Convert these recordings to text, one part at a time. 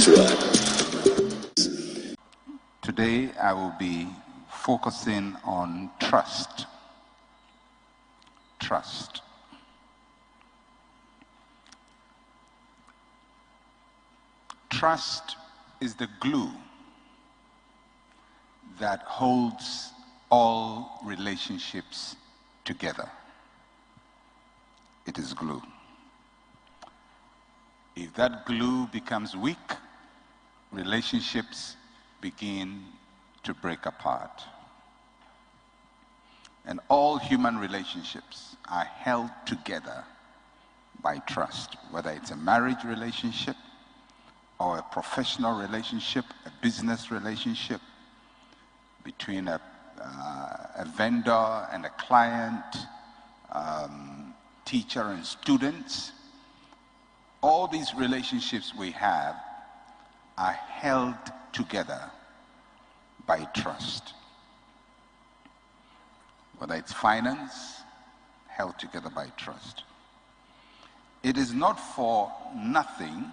Please rise. Today I will be focusing on trust. Trust. Trust is the glue that holds all relationships together. It is glue. If that glue becomes weak, relationships begin to break apart. And all human relationships are held together by trust, whether it's a marriage relationship or a professional relationship, a business relationship, between a vendor and a client, teacher and students. All these relationships we have are held together by trust. Whether it's finance, held together by trust. It is not for nothing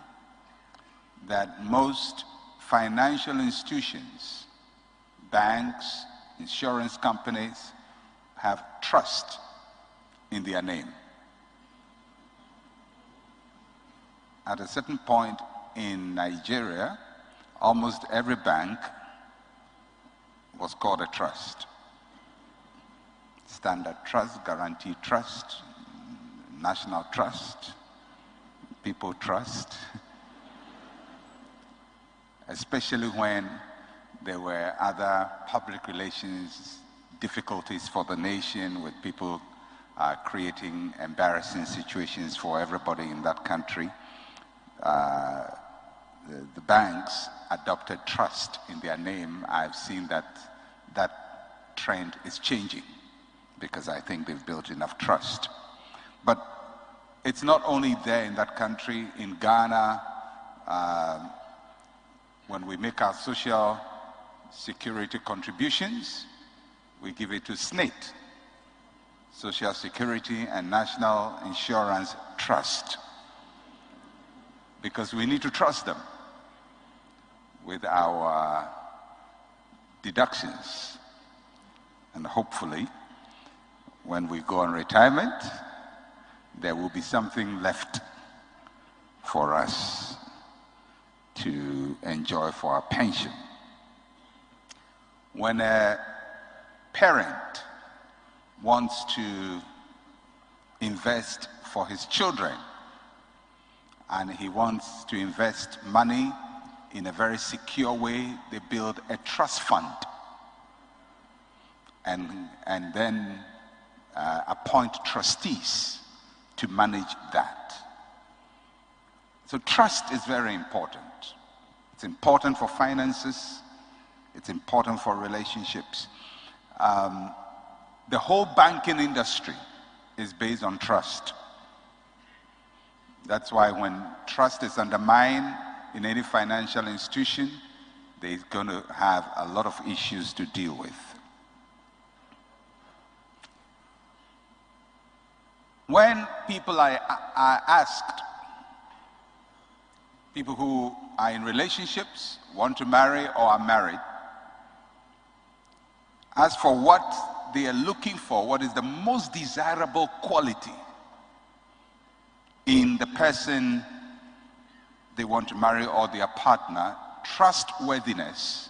that most financial institutions, banks, insurance companies have trust in their name. At a certain point in Nigeria, almost every bank was called a trust. Standard Trust, Guaranteed Trust, National Trust, People Trust, especially when there were other public relations difficulties for the nation, with people creating embarrassing situations for everybody in that country. The banks adopted trust in their name. I've seen that that trend is changing because I think they've built enough trust. But it's not only there in that country. In Ghana, when we make our social security contributions, we give it to SSNIT, Social Security and National Insurance Trust, because we need to trust them with our deductions. And hopefully, when we go on retirement, there will be something left for us to enjoy for our pension. When a parent wants to invest for his children, and he wants to invest money in a very secure way, they build a trust fund and then appoint trustees to manage that. So trust is very important. It's important for finances. It's important for relationships. The whole banking industry is based on trust. That's why when trust is undermined in any financial institution, they're going to have a lot of issues to deal with. When people are asked, people who are in relationships, want to marry or are married, as for what they are looking for, what is the most desirable quality in the person they want to marry or their partner, trustworthiness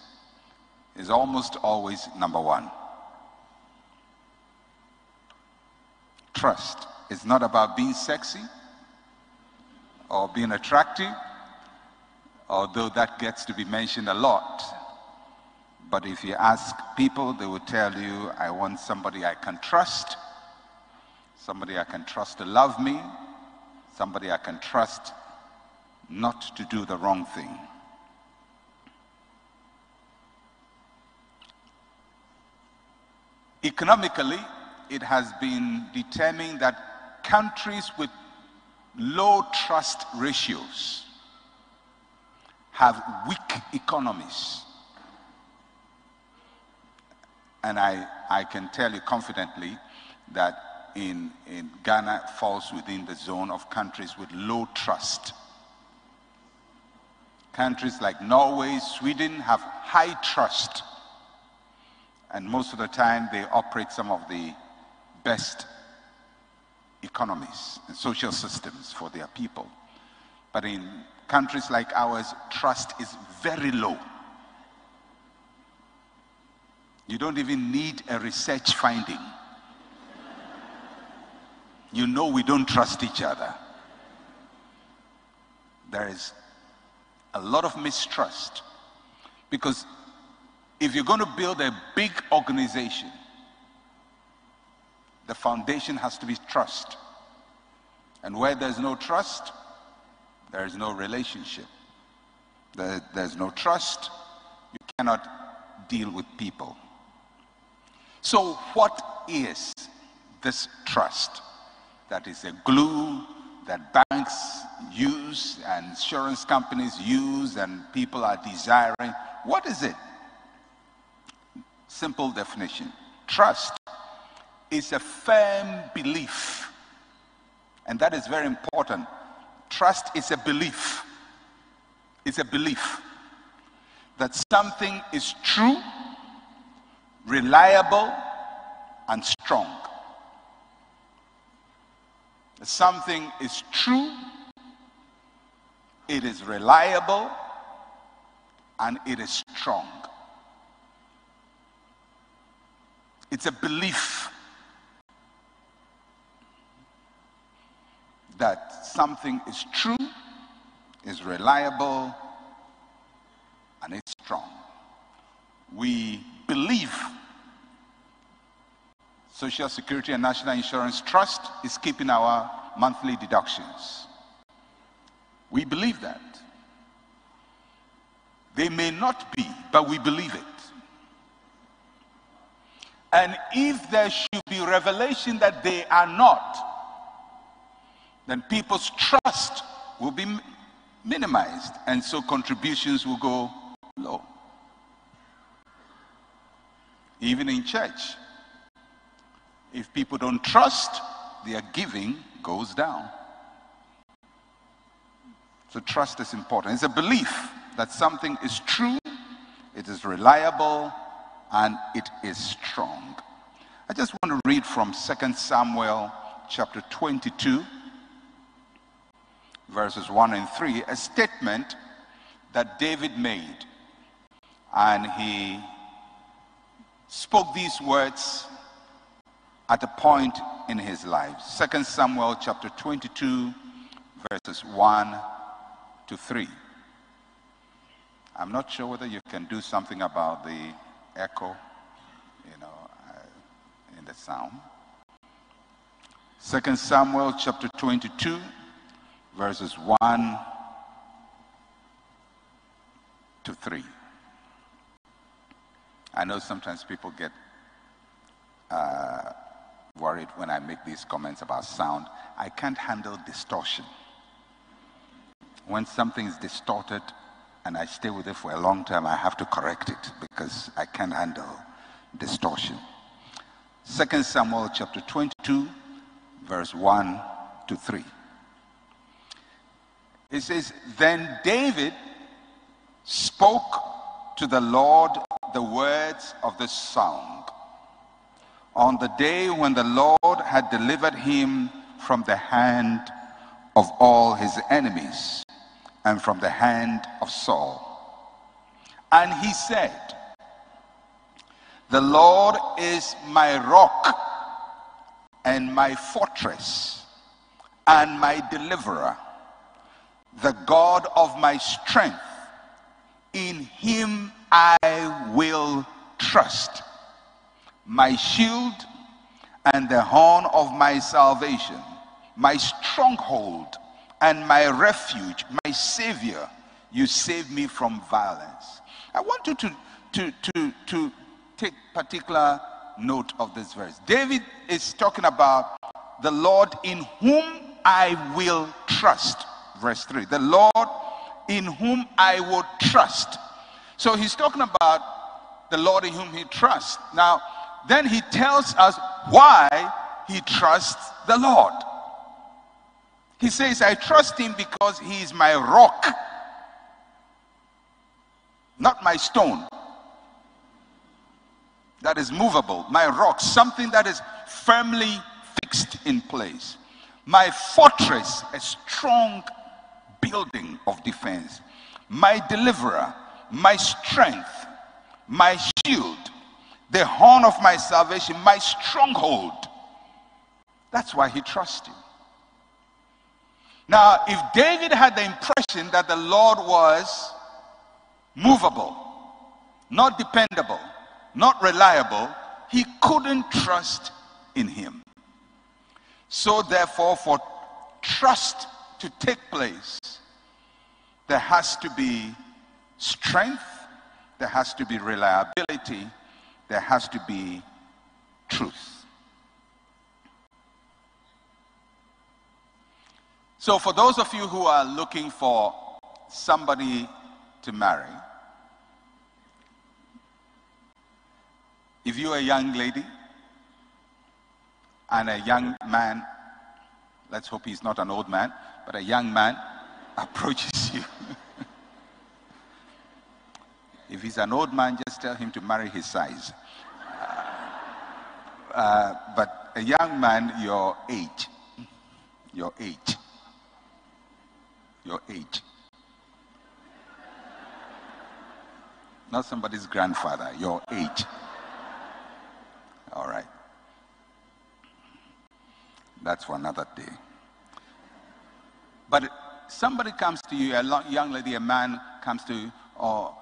is almost always number one. Trust. It's not about being sexy or being attractive, although that gets to be mentioned a lot. But if you ask people, they will tell you, I want somebody I can trust, somebody I can trust to love me, somebody I can trust not to do the wrong thing. Economically, it has been determined that countries with low trust ratios have weak economies. And I can tell you confidently that in Ghana falls within the zone of countries with low trust. Countries like Norway, Sweden have high trust. And most of the time they operate some of the best economies and social systems for their people. But in countries like ours, trust is very low. You don't even need a research finding. You know we don't trust each other. There is a lot of mistrust, because if you're going to build a big organization, the foundation has to be trust. And where there's no trust, there is no relationship. There's no trust, you cannot deal with people. So what is this trust? That is a glue that banks use and insurance companies use and people are desiring. What is it? Simple definition. Trust is a firm belief. And that is very important. Trust is a belief. It's a belief that something is true, reliable, and strong. Something is true, it is reliable, and it is strong. It's a belief that something is true, is reliable, and it's strong. We believe Social Security and National Insurance Trust is keeping our monthly deductions. We believe that. They may not be, but we believe it. And if there should be revelation that they are not, then people's trust will be minimized, and so contributions will go low. Even in church, if people don't trust, their giving goes down. So trust is important. It's a belief that something is true, it is reliable, and it is strong. I just want to read from 2 Samuel chapter 22, verses 1 and 3, a statement that David made. And he spoke these words at a point in his life. 2 Samuel chapter 22, verses 1 to 3. I'm not sure whether you can do something about the echo, in the sound. 2 Samuel chapter 22, verses 1 to 3. I know sometimes people get worried when I make these comments about sound. I can't handle distortion. When something is distorted and I stay with it for a long time, I have to correct it because I can't handle distortion. 2 Samuel chapter 22, verse 1 to 3. It says, "Then David spoke to the Lord the words of this song on the day when the Lord had delivered him from the hand of all his enemies and from the hand of Saul. And he said, 'The Lord is my rock and my fortress and my deliverer, the God of my strength. In him I will trust. My shield and the horn of my salvation, my stronghold and my refuge, my savior, you save me from violence.'" I want you to take particular note of this verse. David is talking about the Lord in whom I will trust. Verse 3, the Lord in whom I will trust. So he's talking about the Lord in whom he trusts. Now, then he tells us why he trusts the Lord. He says, "I trust him because he is my rock not my stone that is movable, my rock, something that is firmly fixed in place, my fortress, a strong building of defense, my deliverer, my strength, my shield, the horn of my salvation, my stronghold. That's why he trusted. Now, if David had the impression that the Lord was movable, not dependable, not reliable, he couldn't trust in him. So therefore, for trust to take place, there has to be strength, there has to be reliability, there has to be truth. So for those of you who are looking for somebody to marry, if you're a young lady and a young man, let's hope he's not an old man, but a young man approaches you. If he's an old man, just tell him to marry his size. But a young man, your age. Not somebody's grandfather, your age. All right. That's for another day. But somebody comes to you, a young lady, a man comes to you, or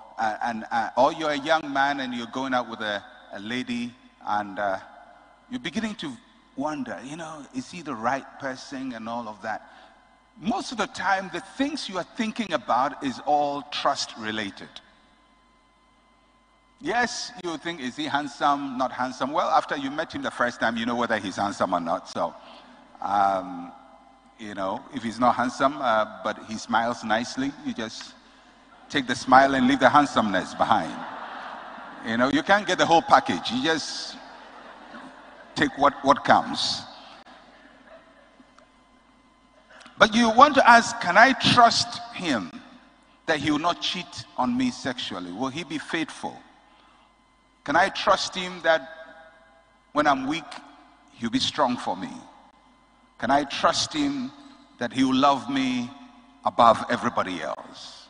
you're a young man and you're going out with a lady, and you're beginning to wonder, is he the right person and all of that. Most of the time, the things you are thinking about is all trust related. Yes, you think, is he handsome, not handsome? Well, after you met him the first time, you know whether he's handsome or not. So, if he's not handsome, but he smiles nicely, you just take the smile and leave the handsomeness behind. You can't get the whole package. You just take what comes. But you want to ask, can I trust him that he will not cheat on me sexually? Will he be faithful? Can I trust him that when I'm weak, he'll be strong for me? Can I trust him that he will love me above everybody else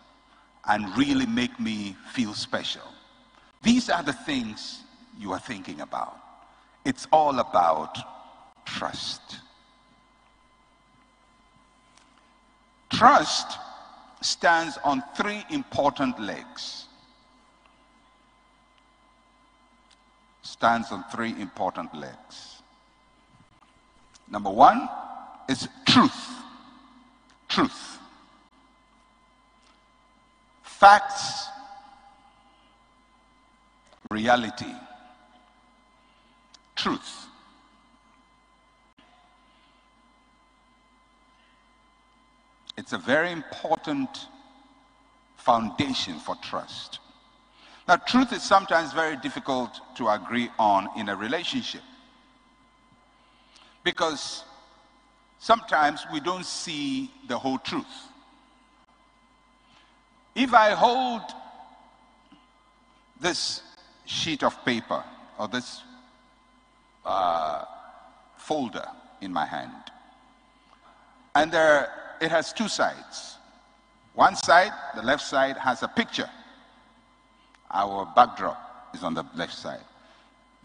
and really make me feel special? These are the things you are thinking about. It's all about trust. Trust stands on three important legs. Stands on three important legs. Number one is truth. Truth. Facts. Reality. Truth. It's a very important foundation for trust. Now, truth is sometimes very difficult to agree on in a relationship, because sometimes we don't see the whole truth. If I hold this sheet of paper or this folder in my hand, and it has two sides. One side, the left side, has a picture. Our backdrop is on the left side.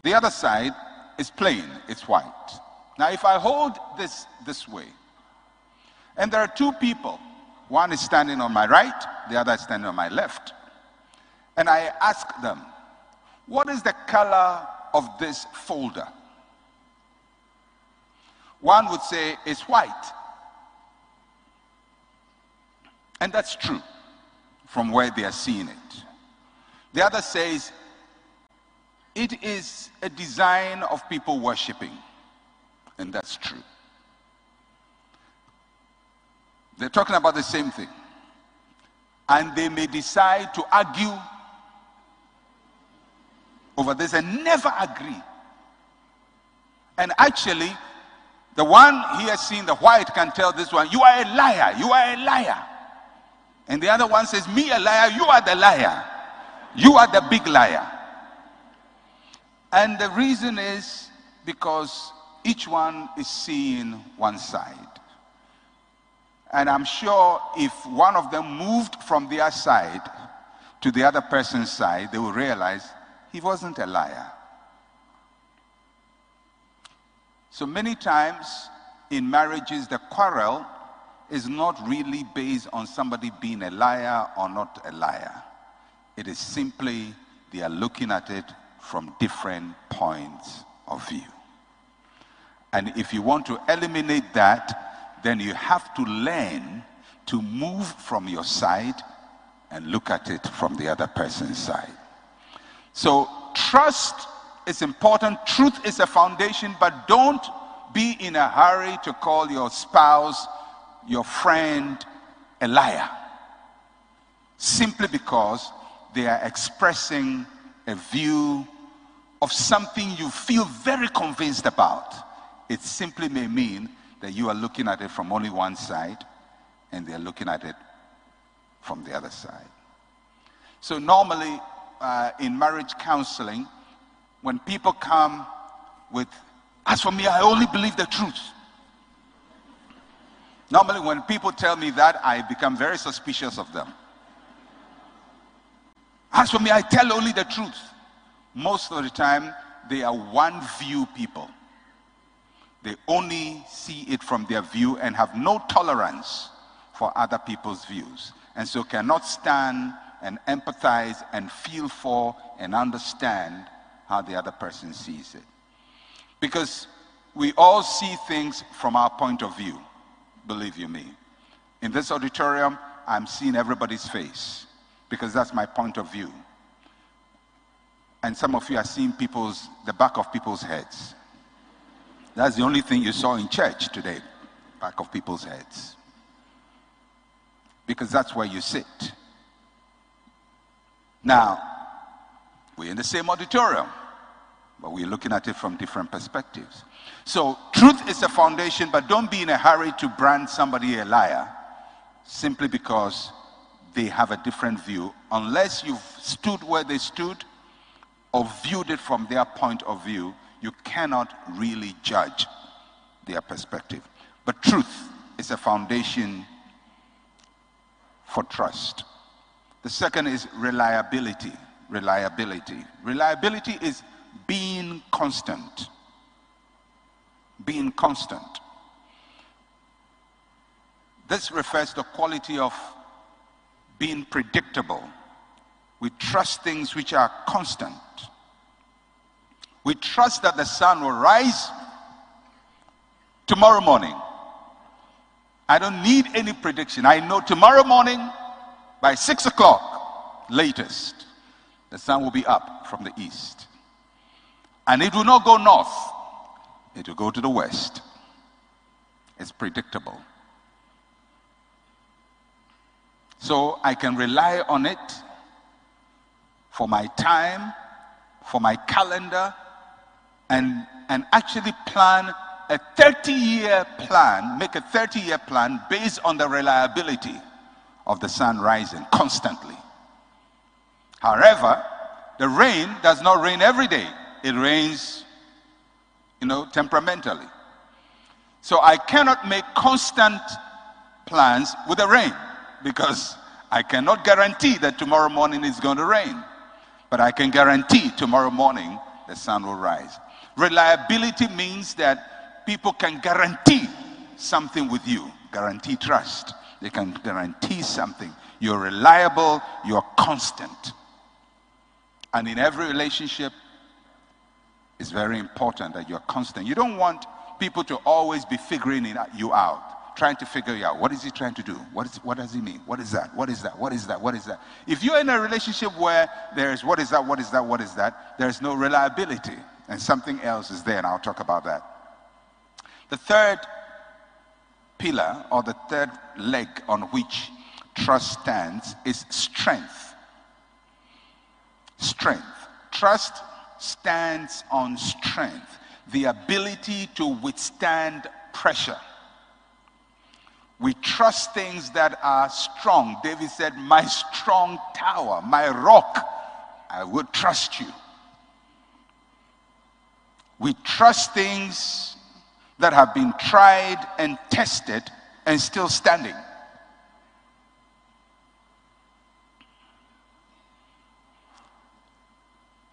The other side is plain, it's white. Now, if I hold this way, and there are two people, one is standing on my right, the other is standing on my left, and I ask them, what is the color of this folder? One would say it's white. And that's true from where they are seeing it. The other says it is a design of people worshiping. And that's true. They're talking about the same thing. And they may decide to argue over this and never agree. And actually, the one here seeing the white can tell this one, you are a liar, you are a liar. And the other one says, me a liar, you are the liar. You are the big liar. And the reason is because each one is seeing one side. And I'm sure if one of them moved from their side to the other person's side, they will realize he wasn't a liar. So many times in marriages, the quarrel is not really based on somebody being a liar or not a liar. It is simply they are looking at it from different points of view. And if you want to eliminate that, then you have to learn to move from your side and look at it from the other person's side. So trust is important. Truth is a foundation, but don't be in a hurry to call your spouse, your friend, a liar, simply because they are expressing a view of something you feel very convinced about. It simply may mean that you are looking at it from only one side and they're looking at it from the other side. So normally in marriage counseling, when people come with, as for me, I only believe the truth. Normally when people tell me that, I become very suspicious of them. As for me, I tell only the truth. Most of the time, they are one view people. They only see it from their view and have no tolerance for other people's views. And so cannot stand and empathize and feel for and understand how the other person sees it. Because we all see things from our point of view, believe you me. In this auditorium, I'm seeing everybody's face because that's my point of view. And some of you are seeing the back of people's heads. That's the only thing you saw in church today, back of people's heads. Because that's where you sit. Now, we're in the same auditorium, but we're looking at it from different perspectives. So, truth is a foundation, but don't be in a hurry to brand somebody a liar simply because they have a different view, unless you've stood where they stood or viewed it from their point of view. You cannot really judge their perspective. But truth is a foundation for trust. The second is reliability. Reliability. Reliability is being constant. Being constant. This refers to the quality of being predictable. We trust things which are constant. We trust that the sun will rise tomorrow morning. I don't need any prediction. I know tomorrow morning by 6 o'clock latest, the sun will be up from the east. And it will not go north. It will go to the west. It's predictable. So I can rely on it for my time, for my calendar, and actually plan a 30-year plan, make a 30-year plan based on the reliability of the sun rising constantly. However, the rain does not rain every day. It rains, temperamentally. So I cannot make constant plans with the rain because I cannot guarantee that tomorrow morning it's going to rain. But I can guarantee tomorrow morning the sun will rise. Reliability means that people can guarantee something with you, guarantee trust. They can guarantee something. You're reliable, you're constant. And in every relationship, it's very important that you're constant. You don't want people to always be figuring you out, trying to figure you out. What is he trying to do? What does he mean? What is that? What is that? What is that? What is that? If you're in a relationship where there's what is that, what is that, what is that, there's no reliability. And something else is there, and I'll talk about that. The third pillar, or the third leg on which trust stands, is strength. Strength. Trust stands on strength, the ability to withstand pressure. We trust things that are strong. David said, my strong tower, my rock, I would trust you. We trust things that have been tried and tested and still standing.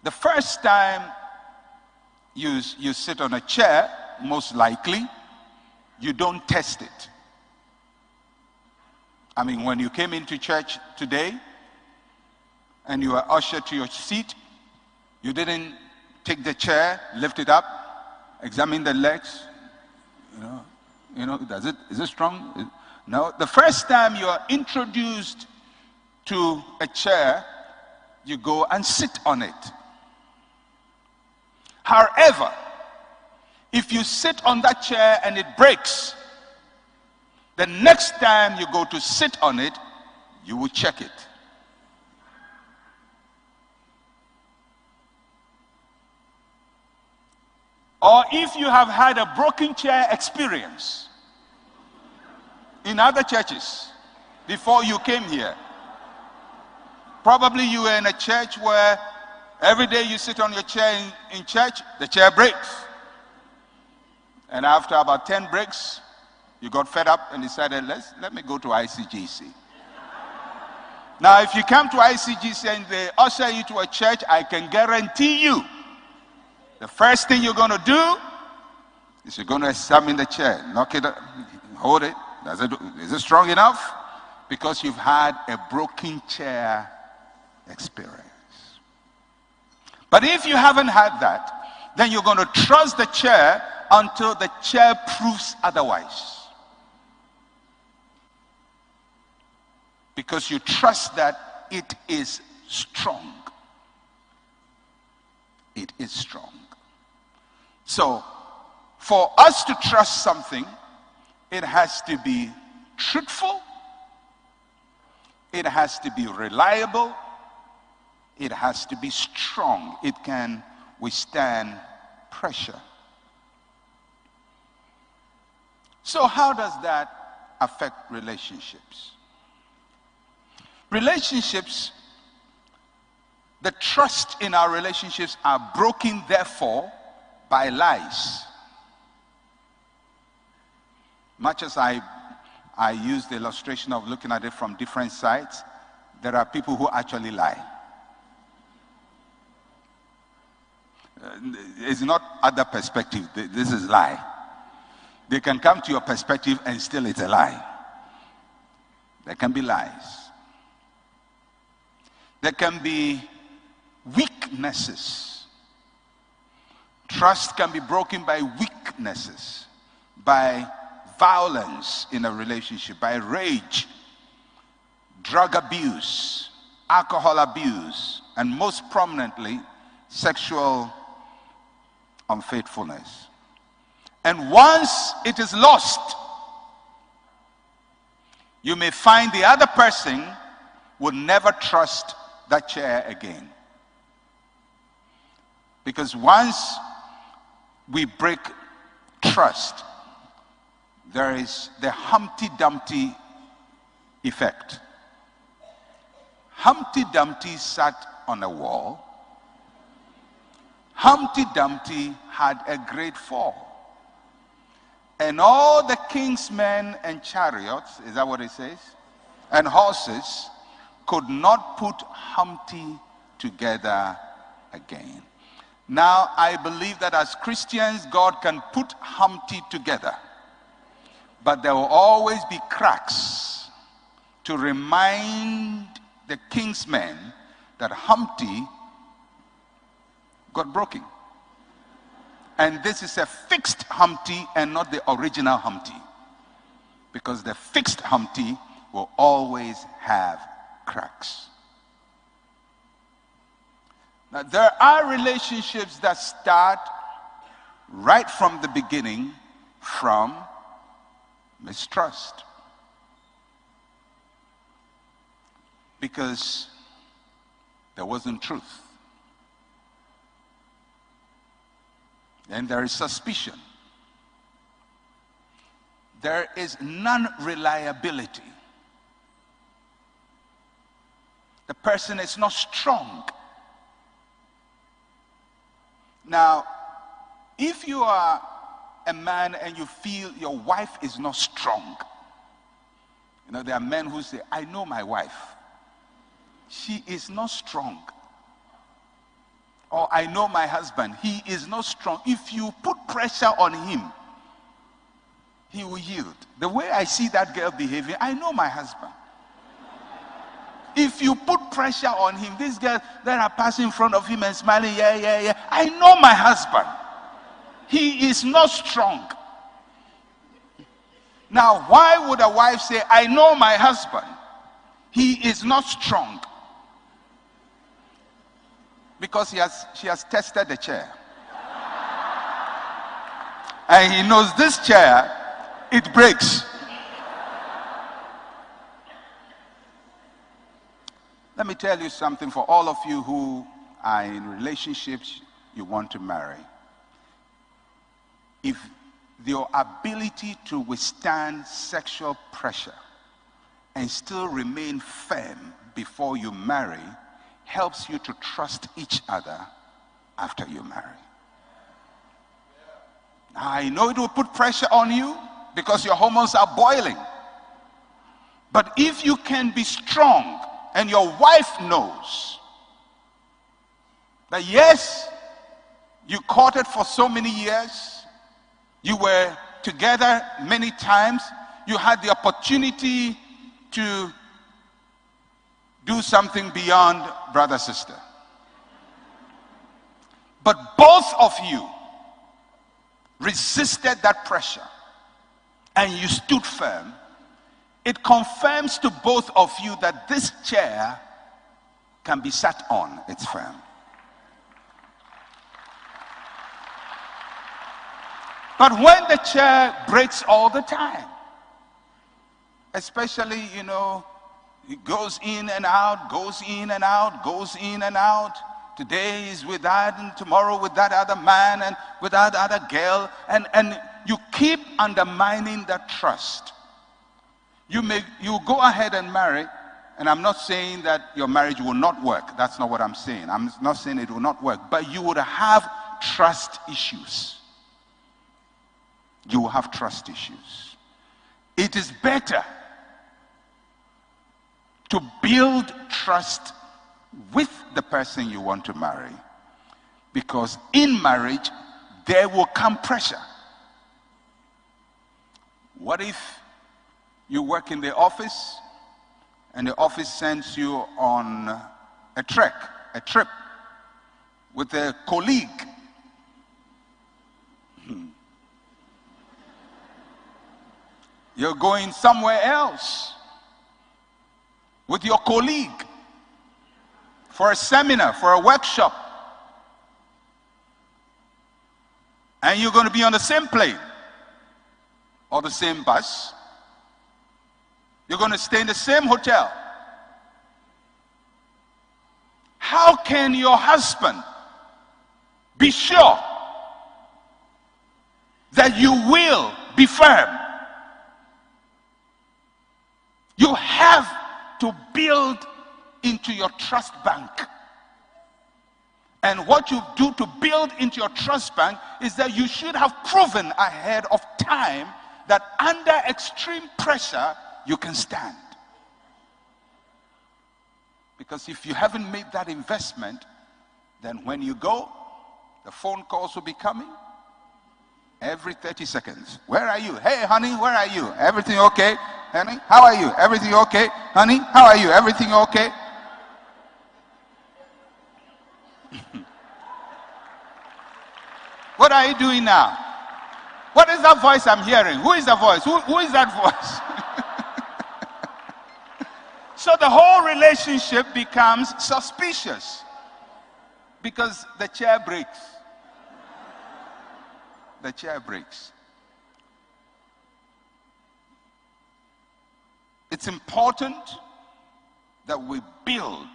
The first time you sit on a chair, most likely, you don't test it. I mean, when you came into church today and you were ushered to your seat, you didn't take the chair, lift it up, examine the legs. Is it strong? No. The first time you are introduced to a chair, you go and sit on it. However, if you sit on that chair and it breaks, the next time you go to sit on it, you will check it. Or if you have had a broken chair experience in other churches before you came here, probably you were in a church where every day you sit on your chair in church, the chair breaks. And after about 10 breaks, you got fed up and decided, let me go to ICGC. Now, if you come to ICGC and they usher you to a church, I can guarantee you, the first thing you're going to do is you're going to examine the chair. Knock it up, hold it. Is it strong enough? Because you've had a broken chair experience. But if you haven't had that, then you're going to trust the chair until the chair proves otherwise. Because you trust that it is strong. It is strong. So, for us to trust something, it has to be truthful, it has to be reliable, it has to be strong. It can withstand pressure. So how does that affect relationships? Relationships, the trust in our relationships are broken, therefore, by lies. Much as I use the illustration of looking at it from different sides, there are people who actually lie. It's not other perspective. This is lie. They can come to your perspective and still it's a lie. There can be lies. There can be weaknesses. Trust can be broken by weaknesses, by violence in a relationship, by rage, drug abuse, alcohol abuse, and most prominently, sexual unfaithfulness. And once it is lost, you may find the other person would never trust that chair again. Because once we break trust, there is the Humpty Dumpty effect. Humpty Dumpty sat on a wall. Humpty Dumpty had a great fall. And all the king's men and chariots, is that what it says? And horses could not put Humpty together again. Now, I believe that as Christians, God can put Humpty together. But there will always be cracks to remind the king's men that Humpty got broken. And this is a fixed Humpty and not the original Humpty. Because the fixed Humpty will always have cracks. Now, there are relationships that start right from the beginning from mistrust. Because there wasn't truth. And there is suspicion. There is non-reliability. The person is not strong. Now, if you are a man and you feel your wife is not strong, you know, there are men who say, I know my wife. She is not strong. Or I know my husband. He is not strong. If you put pressure on him, he will yield. The way I see that girl behaving, I know my husband. If you put pressure on him, these girls that are passing in front of him and smiling, yeah, I know my husband. He is not strong. Now, why would a wife say, I know my husband? He is not strong. Because she has tested the chair. And he knows this chair, it breaks. Let me tell you something for all of you who are in relationships you want to marry. If your ability to withstand sexual pressure and still remain firm before you marry helps you to trust each other after you marry. I know it will put pressure on you because your hormones are boiling. But if you can be strong and your wife knows that yes, you courted for so many years, you were together many times, you had the opportunity to do something beyond brother, sister. But both of you resisted that pressure and you stood firm. It confirms to both of you that this chair can be sat on. It's firm. But when the chair breaks all the time, especially, you know, it goes in and out, goes in and out, goes in and out. Today is with that and tomorrow with that other man and with that other girl. And you keep undermining that trust. You go ahead and marry, and I'm not saying that your marriage will not work. That's not what I'm saying. I'm not saying it will not work. But you would have trust issues. You will have trust issues. It is better to build trust with the person you want to marry, because in marriage there will come pressure. What if you work in the office and the office sends you on a trip with a colleague? You're going somewhere else with your colleague for a seminar, for a workshop. And you're going to be on the same plane or the same bus. You're going to stay in the same hotel. How can your husband be sure that you will be firm? You have to build into your trust bank. And what you do to build into your trust bank is that you should have proven ahead of time that under extreme pressure you can stand. Because if you haven't made that investment, then when you go, the phone calls will be coming every 30 seconds. Where are you? Hey, honey, where are you? Everything okay? Honey, how are you? Everything okay? Honey, how are you? Everything okay? What are you doing now? What is that voice I'm hearing? Who is the voice? Who is that voice? So the whole relationship becomes suspicious because the chair breaks. The chair breaks. It's important that we build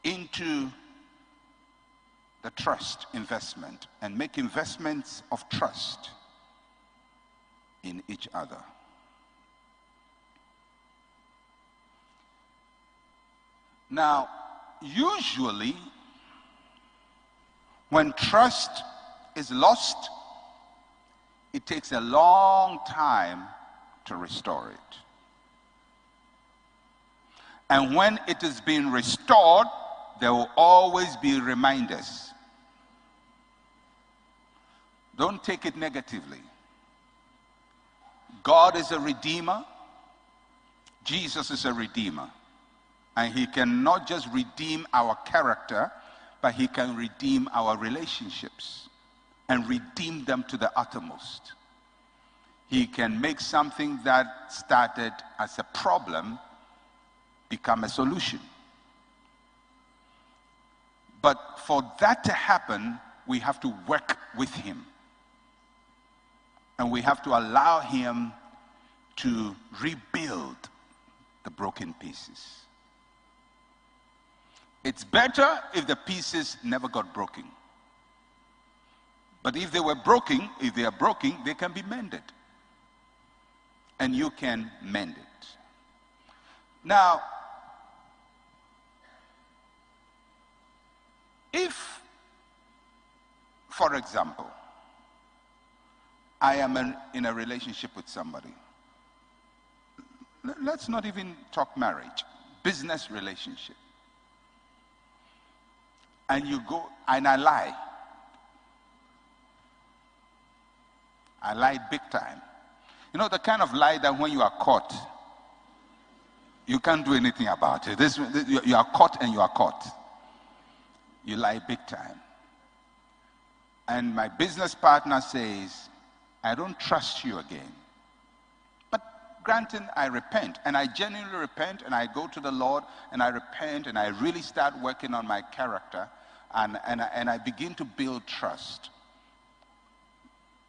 into the trust investment and make investments of trust in each other. Now, usually When trust is lost, it takes a long time to restore it. And when it is being restored, there will always be reminders. Don't take it negatively. God is a redeemer. Jesus is a redeemer. And he can not just redeem our character, but he can redeem our relationships and redeem them to the uttermost. He can make something that started as a problem become a solution. But for that to happen, we have to work with him. And we have to allow him to rebuild the broken pieces. It's better if the pieces never got broken. But if they are broken, they can be mended. And you can mend it. Now, if, for example, I am in a relationship with somebody, let's not even talk marriage, business relationship, and you go and I lie big time. You know, the kind of lie that when you are caught, you can't do anything about it. You are caught and you are caught. You lie big time. And my business partner says, I don't trust you again. But granted, I repent, and I genuinely repent, and I go to the Lord, and I repent, and I really start working on my character, and I begin to build trust.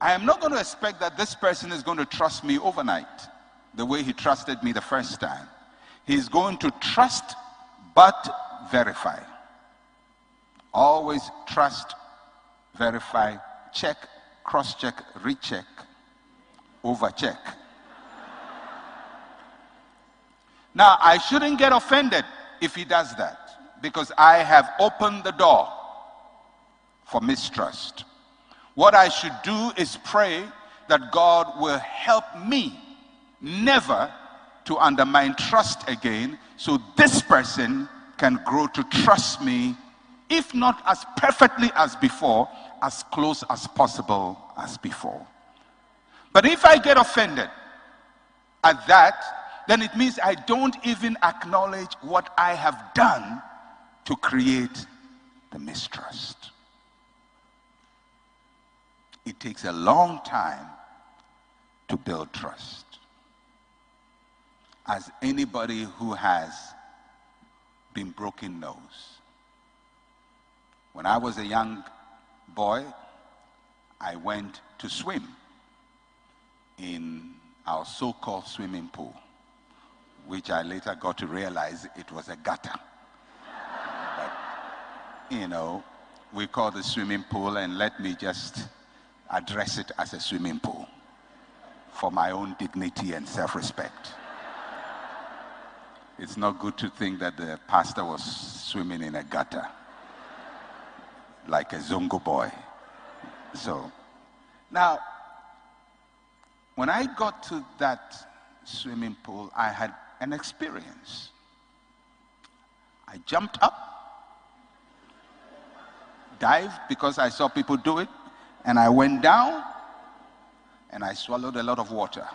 I am not going to expect that this person is going to trust me overnight, the way he trusted me the first time. He's going to trust, but verify. Always trust, verify, check, cross-check, recheck, overcheck. Now, I shouldn't get offended if he does that, because I have opened the door for mistrust. What I should do is pray that God will help me never to undermine trust again, so this person can grow to trust me, if not as perfectly as before, as close as possible as before. But if I get offended at that, then it means I don't even acknowledge what I have done to create the mistrust. It takes a long time to build trust. As anybody who has been broken knows. When I was a young boy, I went to swim in our so-called swimming pool, which I later got to realize it was a gutter. But, you know, we call the swimming pool, and let me just address it as a swimming pool for my own dignity and self-respect. It's not good to think that the pastor was swimming in a gutter like a Zongo boy. So, now, when I got to that swimming pool, I had an experience. I jumped up, dived because I saw people do it, and I went down, and I swallowed a lot of water.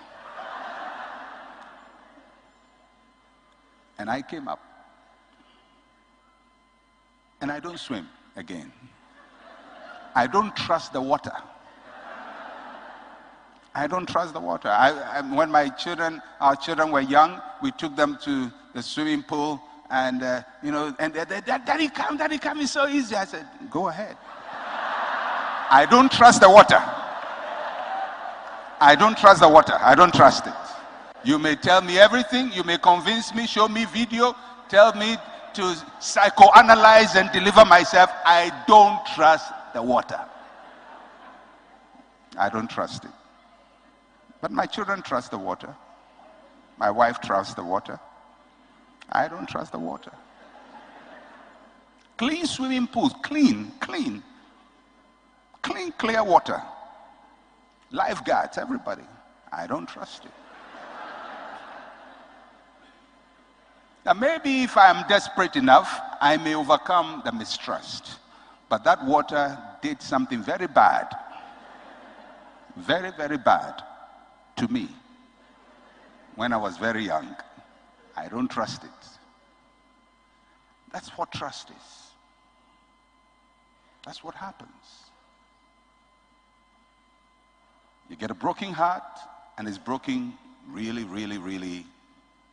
And I came up. And I don't swim again. I don't trust the water. I don't trust the water. When our children were young, we took them to the swimming pool, and and daddy come, it's so easy. I said, go ahead. I don't trust the water. I don't trust the water. I don't trust it. You may tell me everything. You may convince me, show me video, tell me to psychoanalyze and deliver myself. I don't trust the water. I don't trust it. But my children trust the water. My wife trusts the water. I don't trust the water. Clean swimming pools, clean. clean, clear water. Lifeguards, everybody. I don't trust you. Now maybe if I am desperate enough, I may overcome the mistrust. But that water did something very bad. Very, very bad to me when I was very young. I don't trust it. That's what trust is. That's what happens. You get a broken heart, and it's broken really, really, really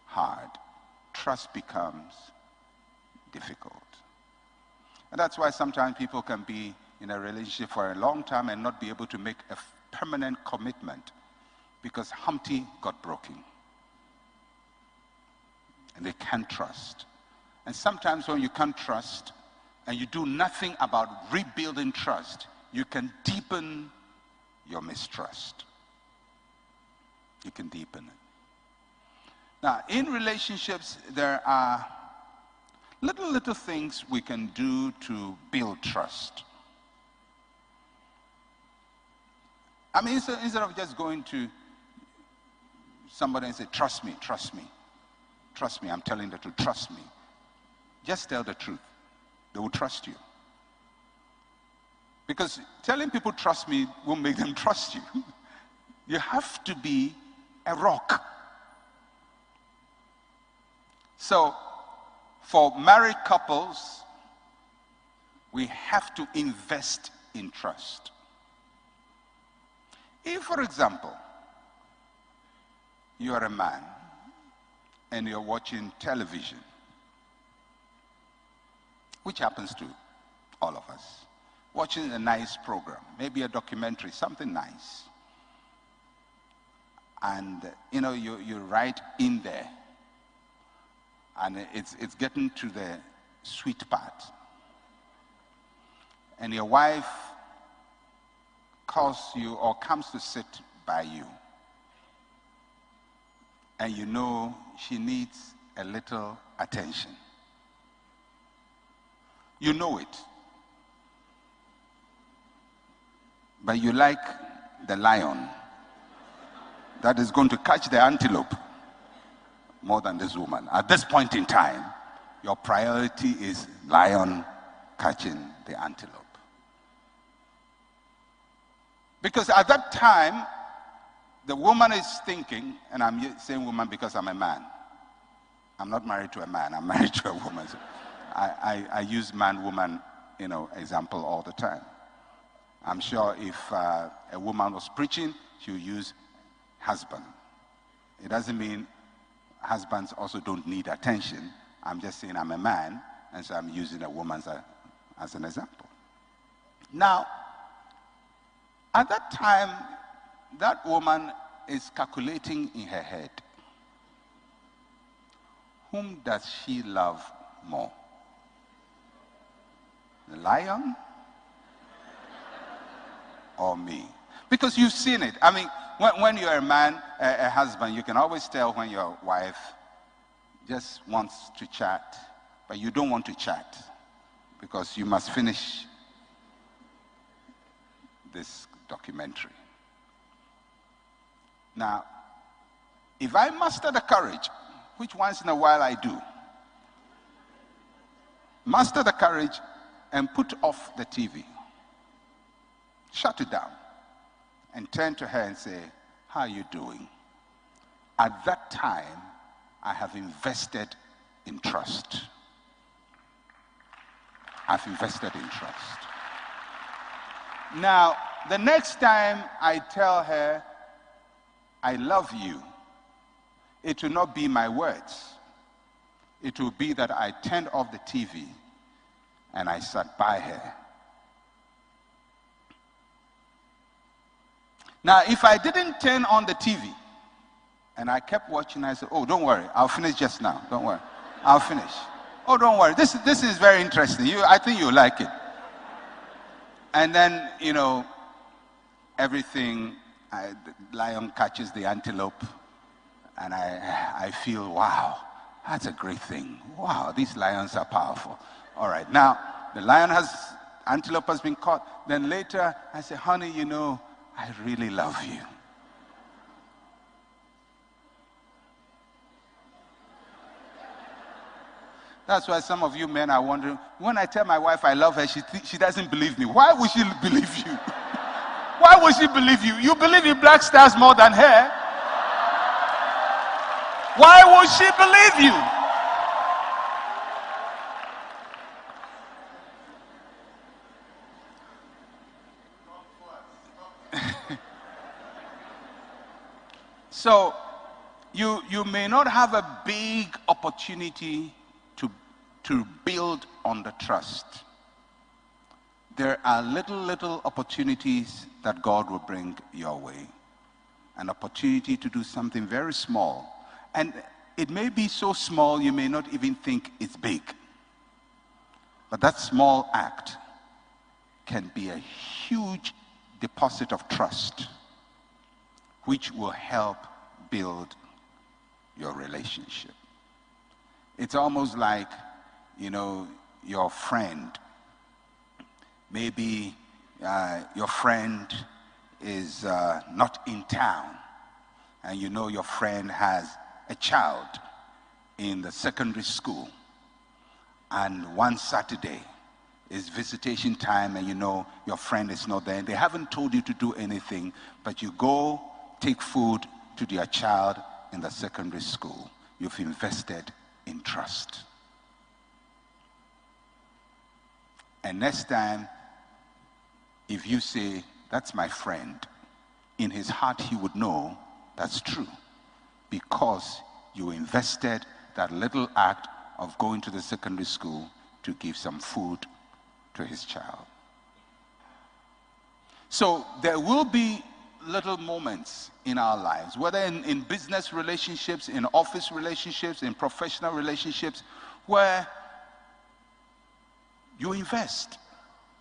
hard. Trust becomes difficult. And that's why sometimes people can be in a relationship for a long time and not be able to make a permanent commitment because Humpty got broken. And they can't trust. And sometimes when you can't trust and you do nothing about rebuilding trust, you can deepen your mistrust. You can deepen it. Now, in relationships, there are little things we can do to build trust. I mean, instead of just going to somebody and say, trust me, trust me. Trust me, I'm telling the truth, trust me. Just tell the truth. They will trust you. Because telling people trust me won't make them trust you. You have to be a rock. So, for married couples, we have to invest in trust. If, for example, you are a man and you're watching television, which happens to all of us, watching a nice program, maybe a documentary, something nice, and you're right in there, and it's getting to the sweet part, and your wife calls you or comes to sit by you, and you know she needs a little attention. You know it. But you like the lion that is going to catch the antelope more than this woman. At this point in time, your priority is lion catching the antelope. Because at that time, the woman is thinking, and I'm saying woman because I'm a man. I'm not married to a man, I'm married to a woman. So I use man, woman, example all the time. I'm sure if a woman was preaching, she would use husband. It doesn't mean husbands also don't need attention. I'm just saying I'm a man, and so I'm using a woman as an example. Now, at that time, that woman is calculating in her head, whom does she love more? The lion or me? Because you've seen it. I mean, when you're a man, a husband, you can always tell when your wife just wants to chat, but you don't want to chat because you must finish this documentary. Now, if I muster the courage, which once in a while I do, muster the courage and put off the TV, shut it down, and turn to her and say, how are you doing? At that time, I have invested in trust. I've invested in trust. Now, the next time I tell her, I love you, it will not be my words. It will be that I turned off the TV and I sat by her. Now, if I didn't turn on the TV and I kept watching, I said, oh, don't worry, I'll finish just now. Don't worry, I'll finish. Oh, don't worry, this is very interesting. I think you'll like it. And then, everything, the lion catches the antelope, and I feel, wow, that's a great thing. Wow, these lions are powerful. All right, now, the lion has antelope has been caught. Then later, I say, honey, you know, I really love you. That's why some of you men are wondering, when I tell my wife I love her, she doesn't believe me. Why would she believe you? Why would she believe you? You believe in black stars more than her. Why would she believe you? So, you may not have a big opportunity to build on the trust. There are little opportunities that God will bring your way. An opportunity to do something very small. And it may be so small you may not even think it's big. But that small act can be a huge deposit of trust, which will help build your relationship. It's almost like, you know, your friend. Maybe your friend is not in town, and you know your friend has a child in the secondary school, and one Saturday is visitation time, and you know your friend is not there, and they haven't told you to do anything, but you go take food to their child in the secondary school. You've invested in trust. And next time, if you say, that's my friend, in his heart he would know that's true, because you invested that little act of going to the secondary school to give some food to his child. So there will be little moments in our lives, whether in business relationships, in office relationships, in professional relationships, where you invest.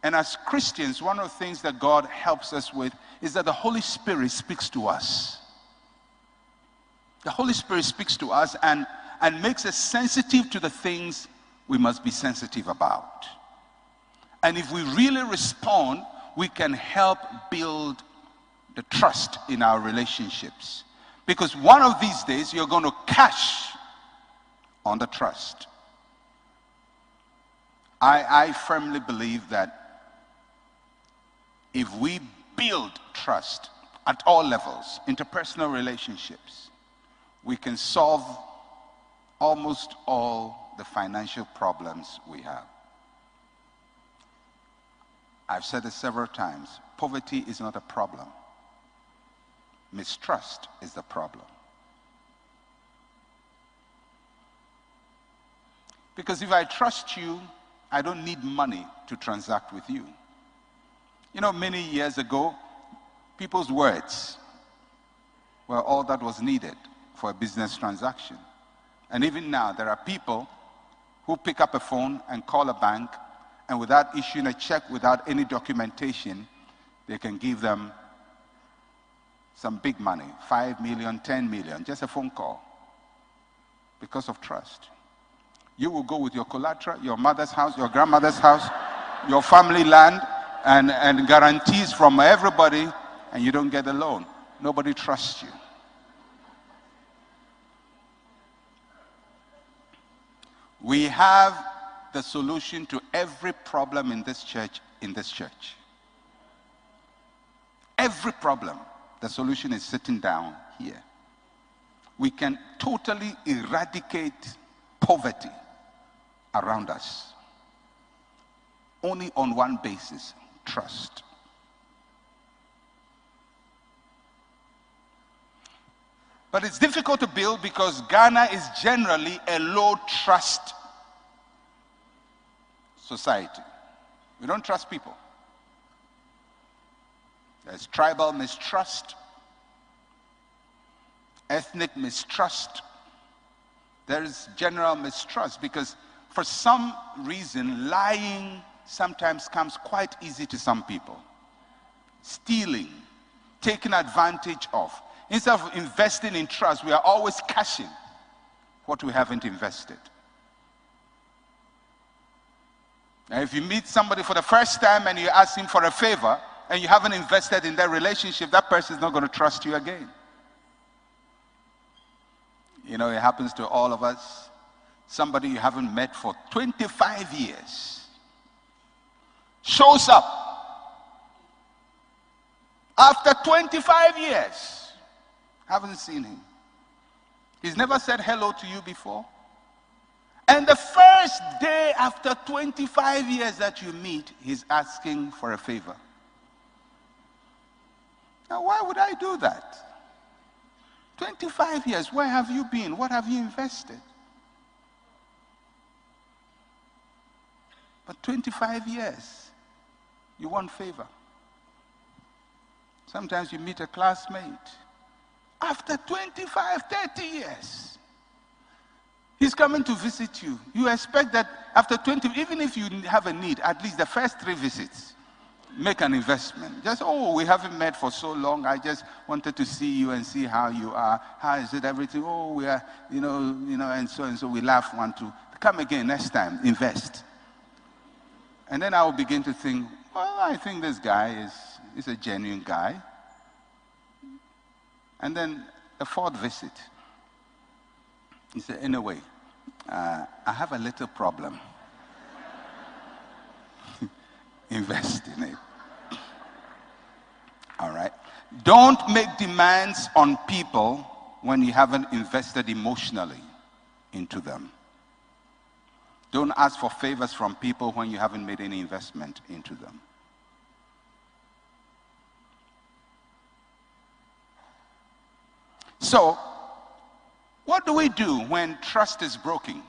And as Christians, one of the things that God helps us with is that the Holy Spirit speaks to us. The Holy Spirit speaks to us and makes us sensitive to the things we must be sensitive about. And if we really respond, we can help build the trust in our relationships. Because one of these days, you're going to cash on the trust. I firmly believe that if we build trust at all levels, interpersonal relationships, we can solve almost all the financial problems we have. I've said it several times, poverty is not a problem. Mistrust is the problem. Because if I trust you, I don't need money to transact with you. You know, many years ago, people's words were all that was needed for a business transaction. And even now, there are people who pick up a phone and call a bank, and without issuing a check, without any documentation, they can give them some big money, 5 million, 10 million, just a phone call, because of trust. You will go with your collateral, your mother's house, your grandmother's house, your family land, and guarantees from everybody, and you don't get a loan. Nobody trusts you. We have the solution to every problem in this church. Every problem, the solution is sitting down here. We can totally eradicate poverty around us. Only on one basis, trust. But it's difficult to build because Ghana is generally a low trust society. We don't trust people. There's tribal mistrust, ethnic mistrust. There is general mistrust because for some reason, lying sometimes comes quite easy to some people. Stealing, taking advantage of. Instead of investing in trust, we are always cashing what we haven't invested. Now, if you meet somebody for the first time and you ask him for a favor and you haven't invested in that relationship, that person is not going to trust you again. You know, it happens to all of us. Somebody you haven't met for 25 years shows up after 25 years. Haven't seen him. He's never said hello to you before. And the first day after 25 years that you meet, he's asking for a favor. Now, why would I do that? 25 years, where have you been? What have you invested? But 25 years, you want favor. Sometimes you meet a classmate. After 25, 30 years, he's coming to visit you. You expect that after 20, even if you have a need, at least the first 3 visits, make an investment. Just, oh, we haven't met for so long. I just wanted to see you and see how you are. How is it, everything? Oh, we are, you know, and so we laugh, want to come again next time, invest. And then I will begin to think, well, I think this guy is a genuine guy. And then the 4th visit, he said, anyway, I have a little problem. Invest in it. All right. Don't make demands on people when you haven't invested emotionally into them. Don't ask for favors from people when you haven't made any investment into them. So, what do we do when trust is broken?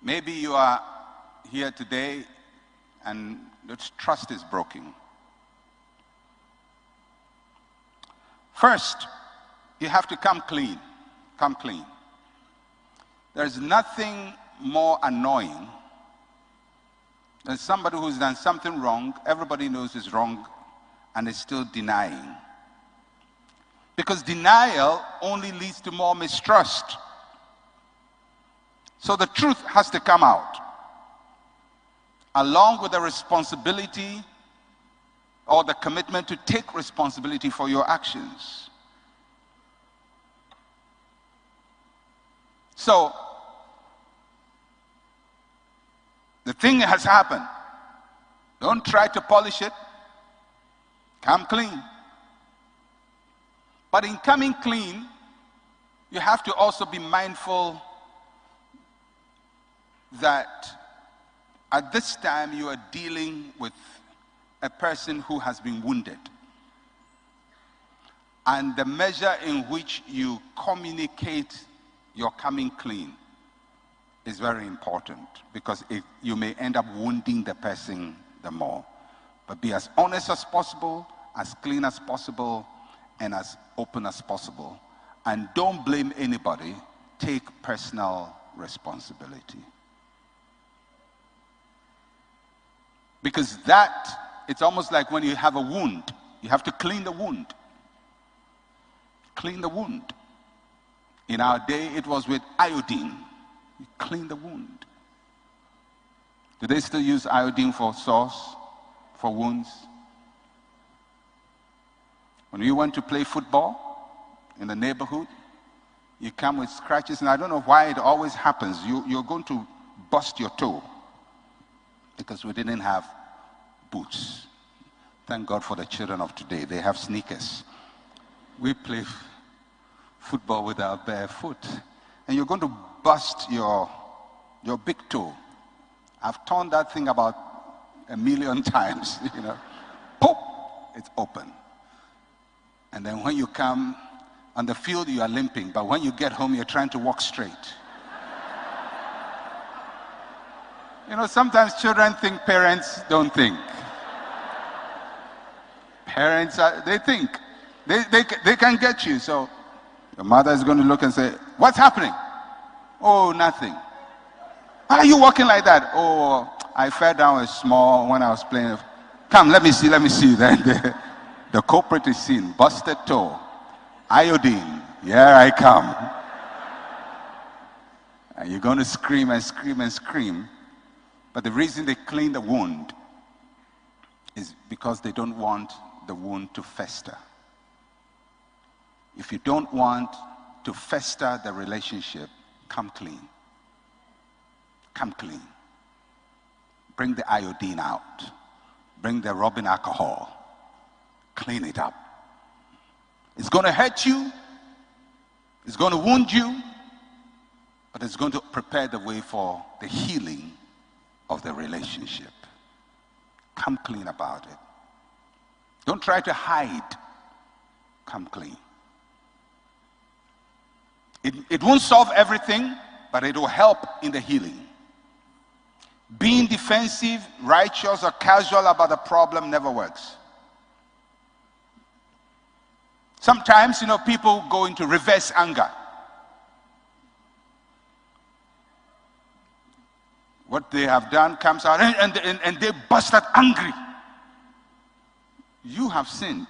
Maybe you are here today and the trust is broken. First, you have to come clean. Come clean. There's nothing more annoying than somebody who's done something wrong, everybody knows is wrong, and is still denying. Because denial only leads to more mistrust. So the truth has to come out, along with the responsibility or the commitment to take responsibility for your actions. So, the thing has happened. Don't try to polish it. Come clean. But in coming clean, you have to also be mindful that at this time you are dealing with a person who has been wounded. And the measure in which you communicate your coming clean is very important, because you may end up wounding the person the more. But be as honest as possible, as clean as possible, and as open as possible. And don't blame anybody. Take personal responsibility. Because it's almost like when you have a wound, you have to clean the wound. Clean the wound. In our day, it was with iodine. You clean the wound. Do they still use iodine for sores, for wounds? When you went to play football in the neighborhood, you come with scratches, and I don't know why it always happens. You're going to bust your toe because we didn't have boots. Thank God for the children of today. They have sneakers. We play football with our bare foot, and you're going to bust your big toe. I've torn that thing about 1,000,000 times, you know. Poof, it's open. And then when you come on the field, you are limping, but when you get home, you're trying to walk straight. You know, sometimes children think parents don't think. Parents, they think. They can get you. So your mother is going to look and say, what's happening? Oh, nothing. Why are you walking like that? Oh, I fell down small when I was playing. Come, let me see. Then the culprit is seen. Busted toe. Iodine. Here I come. And you're going to scream and scream and scream. But the reason they clean the wound is because they don't want the wound to fester. If you don't want to fester the relationship, come clean. Come clean. Bring the iodine out. Bring the rubbing alcohol. Clean it up. It's going to hurt you. It's going to wound you. But it's going to prepare the way for the healing of the relationship. Come clean about it. Don't try to hide. Come clean. It won't solve everything, but it will help in the healing. Being defensive, righteous, or casual about the problem never works. Sometimes, people go into reverse anger. What they have done comes out and they burst out angry. You have sinned.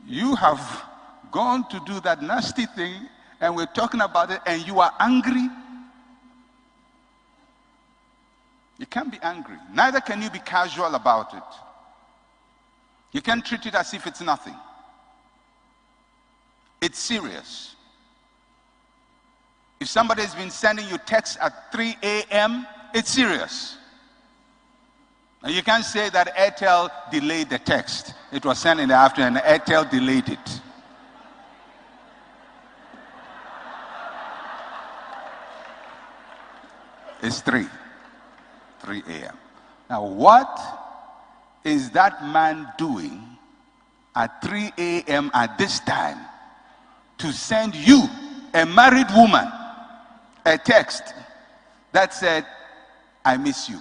You have gone to do that nasty thing, and we're talking about it, and you are angry. You can't be angry. Neither can you be casual about it. You can't treat it as if it's nothing. It's serious. If somebody has been sending you texts at 3 a.m., it's serious. And you can't say that Airtel delayed the text. It was sent in the afternoon, and Airtel delayed it. It's 3 a.m. Now, what is that man doing at 3 a.m. at this time to send you, a married woman, a text that said, "I miss you"?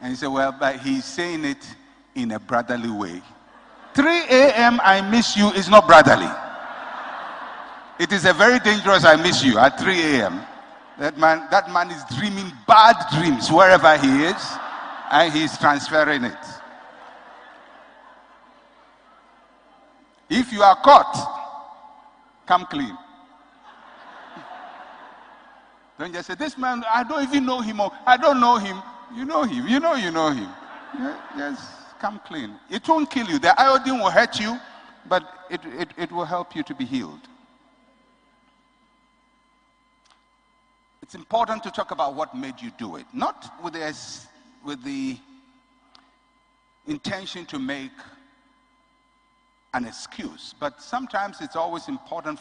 And he said, well, but he's saying it in a brotherly way. 3 a.m. I miss you is not brotherly. It is a very dangerous "I miss you" at 3 a.m. That man is dreaming bad dreams wherever he is, and he's transferring it. If you are caught, come clean. Don't just say, "This man, I don't even know him," or "I don't know him." You know him. You know him. Yes, come clean. It won't kill you. The iodine will hurt you, but it will help you to be healed. It's important to talk about what made you do it. Not with the intention to make an excuse, but sometimes it's always important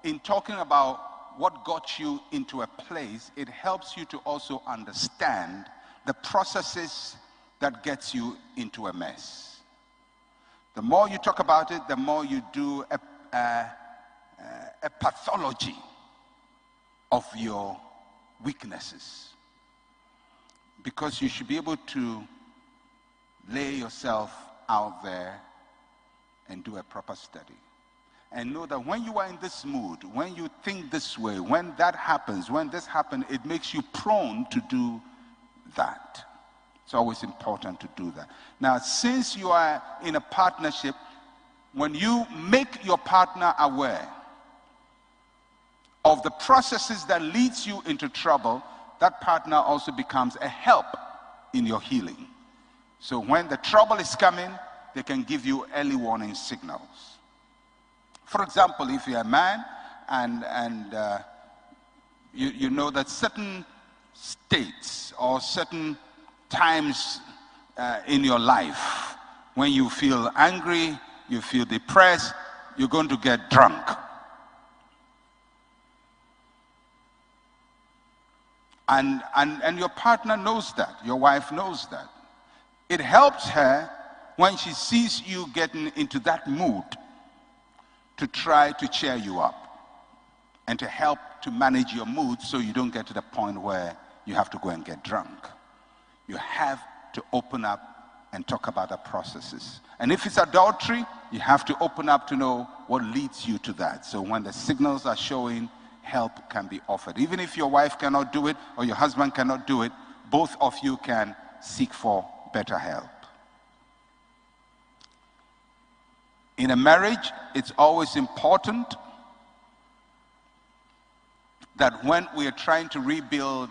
in talking about what got you into a place, it helps you to also understand the processes that gets you into a mess. The more you talk about it, the more you do a pathology of your weaknesses. Because you should be able to lay yourself out there and do a proper study. And know that when you are in this mood, when you think this way, when that happens, when this happens, it makes you prone to do that. It's always important to do that. Now, since you are in a partnership, when you make your partner aware of the processes that leads you into trouble, that partner also becomes a help in your healing. So when the trouble is coming, they can give you early warning signals. For example, if you're a man and you know that certain states or certain times in your life, when you feel angry, you feel depressed, you're going to get drunk. And your partner knows that, your wife knows that. It helps her when she sees you getting into that mood to try to cheer you up and to help to manage your mood so you don't get to the point where you have to go and get drunk. You have to open up and talk about the processes. And if it's adultery, you have to open up to know what leads you to that. So when the signals are showing, help can be offered. Even if your wife cannot do it or your husband cannot do it, both of you can seek for better help. In a marriage, it's always important that when we are trying to rebuild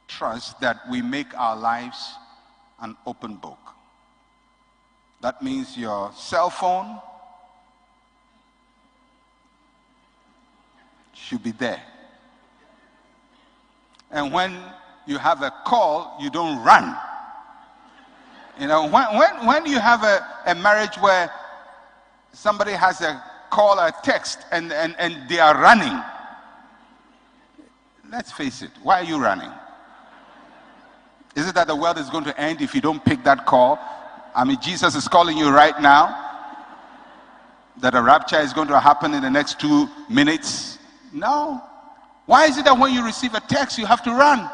trust, that we make our lives an open book. That means your cell phone should be there. And when you have a call, you don't run. You know, when you have a marriage where somebody has a call or a text and they are running, let's face it, why are you running? Is it that the world is going to end if you don't pick that call? I mean, Jesus is calling you right now, that a rapture is going to happen in the next 2 minutes. No. Why is it that when you receive a text, you have to run?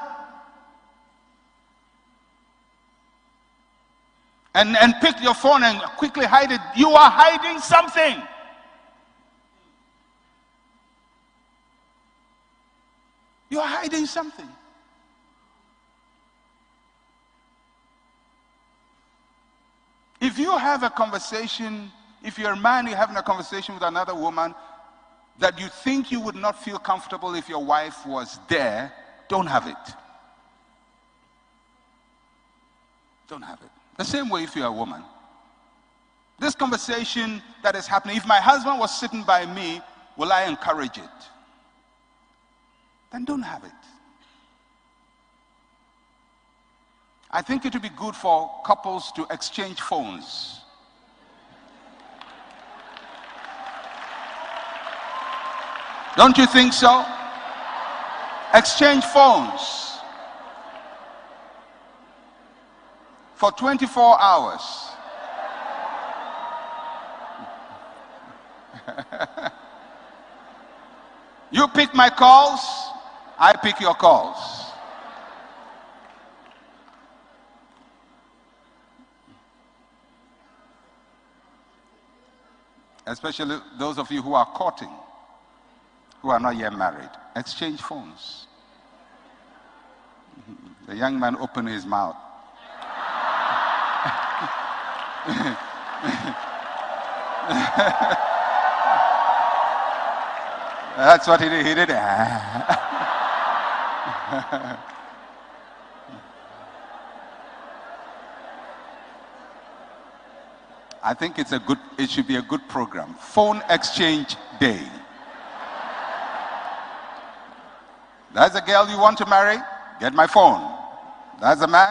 And pick your phone and quickly hide it. You are hiding something. You are hiding something. If you have a conversation, if you're a man, you're having a conversation with another woman that you think you would not feel comfortable if your wife was there, don't have it. Don't have it. The same way if you're a woman. This conversation that is happening, if my husband was sitting by me, will I encourage it? Then don't have it. I think it would be good for couples to exchange phones. Don't you think so? Exchange phones for 24 hours. You pick my calls, I pick your calls. Especially those of you who are courting, who are not yet married. Exchange phones. The young man opened his mouth. That's what he did. He did it. I think it should be a good program. Phone exchange day. That's a girl you want to marry? Get my phone. That's a man.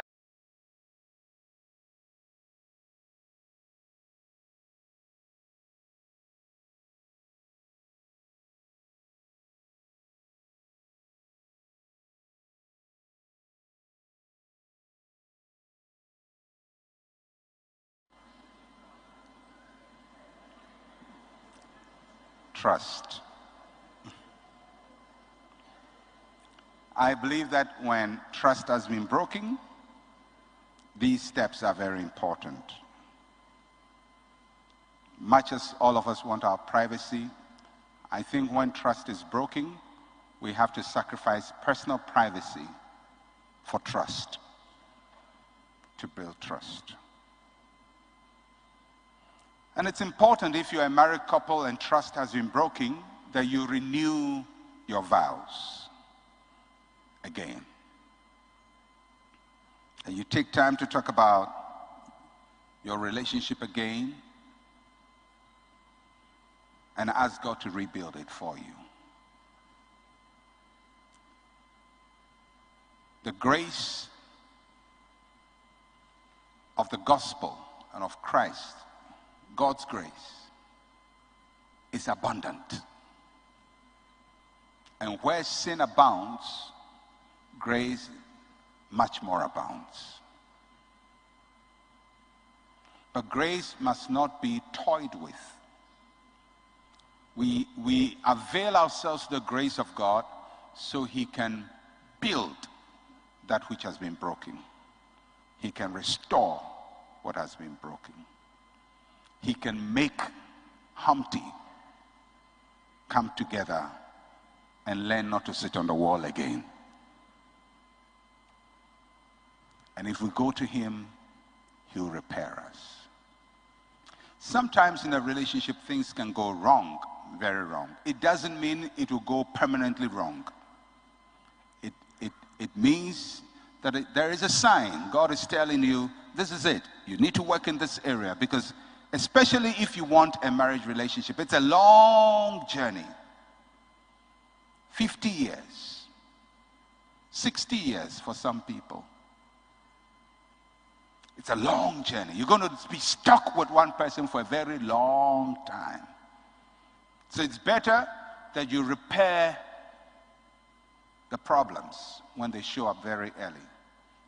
Trust. I believe that when trust has been broken, these steps are very important. Much as all of us want our privacy, I think when trust is broken, we have to sacrifice personal privacy for trust, to build trust. And it's important, if you're a married couple and trust has been broken, that you renew your vows again. And you take time to talk about your relationship again and ask God to rebuild it for you. The grace of the gospel and of Christ, God's grace, is abundant. And where sin abounds, grace much more abounds. But grace must not be toyed with. We avail ourselves of the grace of God so he can build that which has been broken. He can restore what has been broken. He can make Humpty come together and learn not to sit on the wall again. And if we go to him, he'll repair us. Sometimes in a relationship, things can go wrong very wrong. It doesn't mean it will go permanently wrong. It means that there is a sign. God is telling you, this is it. You need to work in this area, because especially if you want a marriage relationship, it's a long journey. 50 years, 60 years for some people. It's a long journey. You're going to be stuck with one person for a very long time. So it's better that you repair the problems when they show up very early,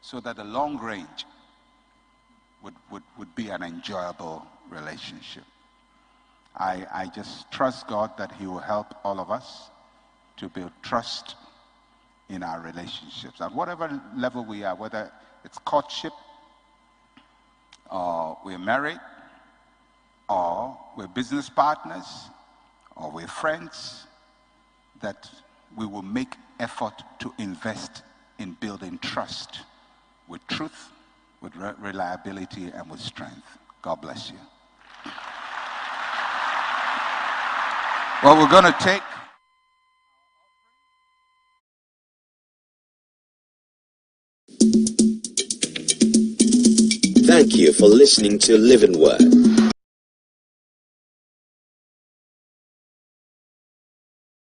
so that the long range would be an enjoyable relationship. I just trust God that he will help all of us to build trust in our relationships. At whatever level we are, whether it's courtship, or we're married, or we're business partners, or we're friends, that we will make effort to invest in building trust with truth, with reliability, and with strength. God bless you. Well, we're going to take... Thank you for listening to Live and Word.